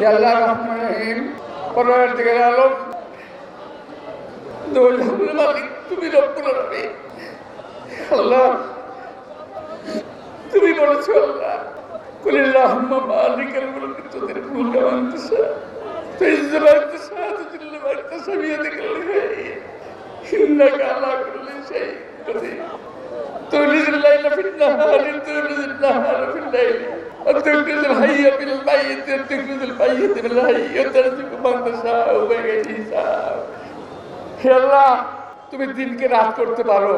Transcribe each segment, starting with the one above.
ইয়া আল্লাহ রহমান রহিম, পরওয়ারদিগার আলম, দোল জাহানের মালিক তুমি রব্বুল আলামিন। আল্লাহ তুমি বলেছো আল্লাহ কুলিল্লাহুম্মা মালিকাল মুলকি তুতিল মুলকা মান তাশা তুইজ্জু মান তাশা তুযিল্লু মান তাশা বিয়াদিকাল খায়র ইন্নাকা আলা কুল্লি শাইইন কাদির তুলিজুল লাইলা ফিন নাহারি তুলিজুল নাহারা ফিল লাইলি তুখরিজুল হাইয়্যা মিনাল মাইয়্যিতি তুখরিজুল মাইয়্যিতা মিনাল হাইয়্যি ওয়া তারযুকু মান তাশা বিগাইরি হিসাব। হে আল্লাহ তুমি দিনকে রাত করতে পারো,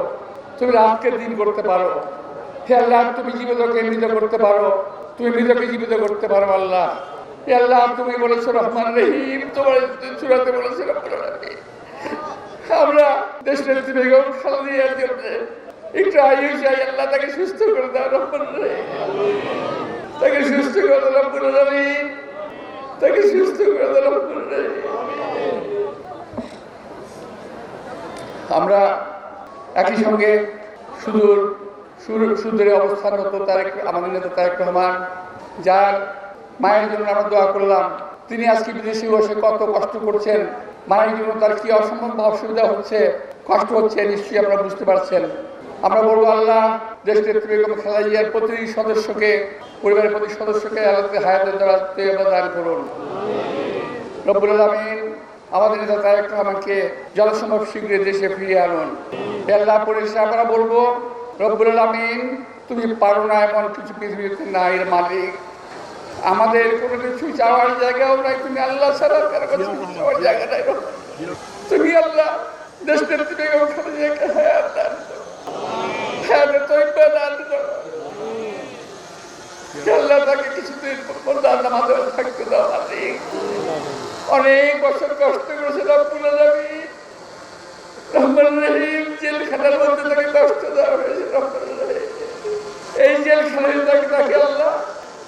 তুমি রাতকে দিন করতে পারো। হে আল্লাহ তুমি জীবিতকে মৃত করতে পারো, তুমি মৃতকে জীবিত করতে পারো। আল্লাহ হে আল্লাহ তুমি বলেছো রহমান রহিম, তোমার সূরাতে বলেছো রব্বুল আলামিন। আমরা দেশনেত্রী বেগম খালেদা জিয়ার জন্য একটু আয়ু চাই আল্লাহ, তাকে সুস্থ করে দাও রহমান রহিম, তাকে সুস্থ করে দাও রব্বুল আলামিন, তাকে সুস্থ করে দাও রব্বুল আলামিন। আমরা একই সঙ্গে সুদূরে অবস্থানরত আমাদের নেতা তারেক রহমান, যার মায়ের জন্য আমরা দোয়া করলাম, তিনি আজকে বিদেশে বসে কত কষ্ট করছেন, মায়ের জন্য তার কি অসম্ভব অসুবিধা হচ্ছে, কষ্ট হচ্ছে, নিশ্চয়ই আপনারা বুঝতে পারছেন। আমরা বলবো আল্লাহ দেশনেত্রী বেগম খালেদা জিয়ার প্রতিটি সদস্যকে, পরিবারের প্রতি সদস্যকে আল্লাহ হায়াতের দ্বারা দান করুন রব্বুল আলামিন। আমাদের নেতা তারেক রহমানকে যথাসম্ভব শীঘ্রই দেশে ফিরিয়ে আনুন। আল্লাহ পরিষ্কার আমরা বলবো রব্বুল আলামিন তুমি পারো না এমন কিছু পৃথিবীতে নাই রে মালিক, আমাদের কোনো কিছু যাওয়ার জায়গাও নাই, তুমি আল্লাহ ছাড়া কারো কাছে যাওয়ার জায়গা নাই। তুমি আল্লাহ দেশনেত্রী বেগম খালেদা জিয়াকে হায়াত দান করো, হায়াতে তয়্যিবা দান করো। আল্লাহ তাকে কিছুদিন নামাজে থাকতে দাও মালিক। অনেক বছর কষ্ট করেছে রব্বুল আলামিন, রহমান রহিম, জেলখানার মধ্যে তাকে কষ্ট দেওয়া হয়েছে রহমান রহিম। এই জেলখানায় তাকে আল্লাহ,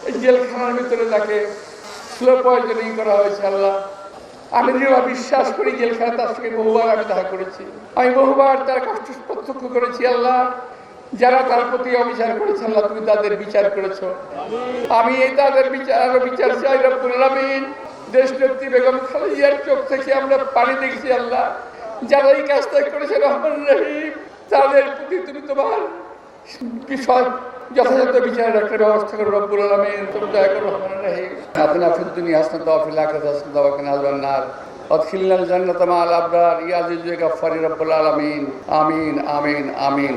এই জেলখানার ভিতরে তাকে স্লো পয়জনিং করা হয়েছে আল্লাহ। আমি দৃঢ় বিশ্বাস করি জেলখানা তার সঙ্গে বহুবার আমি দেখা করেছি, আমি বহুবার তার কষ্ট প্রত্যক্ষ করেছি আল্লাহ। যারা তার প্রতি অবিচার করেছে আল্লাহ তুমি তাদের বিচার করেছো, আমি এই তাদের বিচার চাই রব্বুল আলামিন। দেশনেত্রী বেগম খালেদা জিয়ার চোখ থেকে আমরা পানি দেখছি আল্লাহ, যারা এই কাজটা করেছে রহমান রহিম, তাদের প্রতি তুমি তোমার যথাযথ বিচারের একটা ব্যবস্থা করো রব্বুল আলামিন। তুমি দয়া করো রহমান রহিম। আতিনা ফিদ দুনিয়া হাসানাতাও ওয়া ফিল আখিরাতি হাসানাতাও ওয়া কিনা আযাবান নার ওয়াদখিলনাল জান্নাতা মা'আল আবরার ইয়া আজিজু ইয়া গাফফার রব্বুল আলামিন। আমিন আমিন আমিন।